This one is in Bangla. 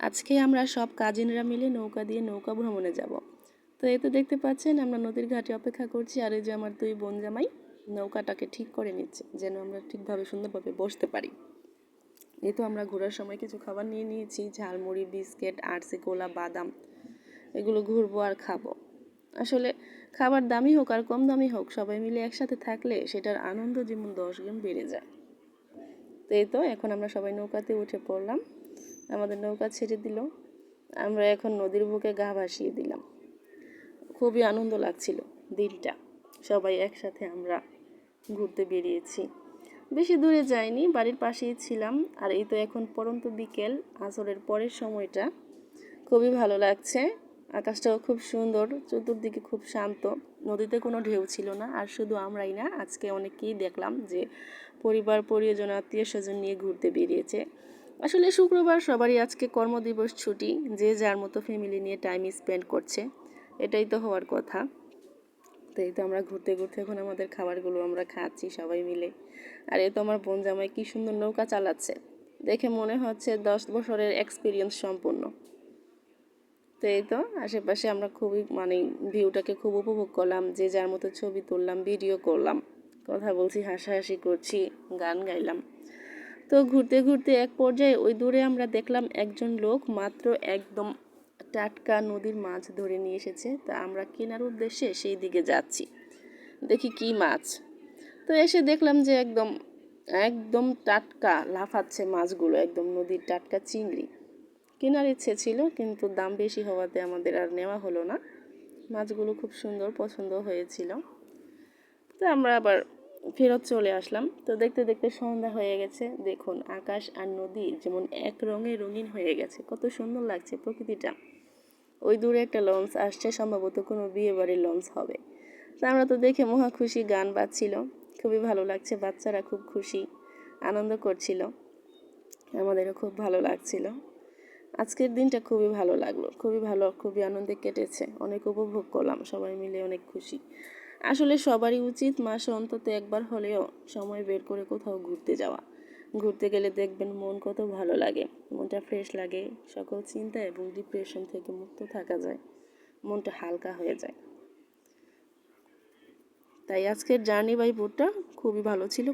আজকে আমরা সব কাজিনরা মিলে নৌকা দিয়ে নৌকা ভ্রমণে যাব। তো এই তো দেখতে পাচ্ছেন আমরা নদীর ঘাটে অপেক্ষা করছি, আর এই যে আমার দুই বোন জামাই নৌকাটাকে ঠিক করে নিচ্ছে যেন আমরা ঠিকভাবে সুন্দরভাবে বসতে পারি। এই তো আমরা ঘোরার সময় কিছু খাবার নিয়ে নিয়েছি, ঝালমুড়ি, বিস্কিট, আরসি, কোলা, বাদাম। এগুলো ঘুরবো আর খাবো। আসলে খাবার দামি হোক আর কম দামি হোক, সবাই মিলে একসাথে থাকলে সেটার আনন্দ যেমন 10 গুণ বেড়ে যায়। তো এই তো এখন আমরা সবাই নৌকাতে উঠে পড়লাম, আমাদের নৌকা ছেড়ে দিল, আমরা এখন নদীর বুকে গা ভাসিয়ে দিলাম। খুবই আনন্দ লাগছিল দিনটা, সবাই একসাথে আমরা ঘুরতে বেরিয়েছি। বেশি দূরে যাইনি, বাড়ির পাশেই ছিলাম। আর এই তো এখন পরন্ত বিকেল, আসরের পরের সময়টা খুবই ভালো লাগছে। আকাশটাও খুব সুন্দর, চতুর্দিকে খুব শান্ত, নদীতে কোনো ঢেউ ছিল না। আর শুধু আমরাই না, আজকে অনেকেই দেখলাম যে পরিবার, পরিজন, আত্মীয় স্বজন নিয়ে ঘুরতে বেরিয়েছে। আসলে শুক্রবার সবারই আজকে কর্মদিবস ছুটি, যে যার মতো ফ্যামিলি নিয়ে টাইম স্পেন্ড করছে, এটাই তো হওয়ার কথা। তো এই তো আমরা ঘুরতে ঘুরতে এখন আমাদের খাবারগুলো আমরা খাচ্ছি সবাই মিলে। আর এই তো আমার বোন জামাই কি সুন্দর নৌকা চালাচ্ছে, দেখে মনে হচ্ছে 10 বছরের এক্সপিরিয়েন্স সম্পূর্ণ। তো এই তো আশেপাশে আমরা খুবই ভিউটাকে খুব উপভোগ করলাম, যে যার মতো ছবি তুললাম, ভিডিও করলাম, কথা বলছি, হাসাহাসি করছি, গান গাইলাম। তো ঘুরতে ঘুরতে এক পর্যায়ে ওই দূরে আমরা দেখলাম একজন লোক মাত্র একদম টাটকা নদীর মাছ ধরে নিয়ে এসেছে। তা আমরা কেনার উদ্দেশ্যে সেই দিকে যাচ্ছি, দেখি কি মাছ। তো এসে দেখলাম যে একদম একদম টাটকা লাফাচ্ছে মাছগুলো, একদম নদীর টাটকা চিংড়ি। কেনার ইচ্ছে ছিল কিন্তু দাম বেশি হওয়াতে আমাদের আর নেওয়া হলো না। মাছগুলো খুব সুন্দর, পছন্দ হয়েছিল। তো আমরা আবার ফেরত চলে আসলাম। তো দেখতে দেখতে সন্ধ্যা হয়ে গেছে, দেখুন আকাশ আর নদী যেমন এক রঙে রঙিন হয়ে গেছে, কত সুন্দর লাগছে প্রকৃতিটা। ওই দূরে একটা লঞ্চ আসছে, সম্ভবত কোনো বিয়ে বাড়ির লঞ্চ হবে। তো আমরা তো দেখে মহা খুশি, গান বাজছিল, খুবই ভালো লাগছে, বাচ্চারা খুব খুশি, আনন্দ করছিল, আমাদেরও খুব ভালো লাগছিল। আজকের দিনটা খুবই ভালো লাগলো, খুবই ভালো, খুবই আনন্দে কেটেছে, অনেক উপভোগ করলাম, সবাই মিলে অনেক খুশি। আসলে সবারই উচিত মাসে অন্তত একবার হলেও সময় বের করে কোথাও ঘুরতে যাওয়া। ঘুরতে গেলে দেখবেন মন কত ভালো লাগে, মনটা ফ্রেশ লাগে, সকল চিন্তা এবং ডিপ্রেশন থেকে মুক্ত থাকা যায়, মনটা হালকা হয়ে যায়। তাই আজকের জার্নি বাই বোটটা খুবই ভালো ছিল।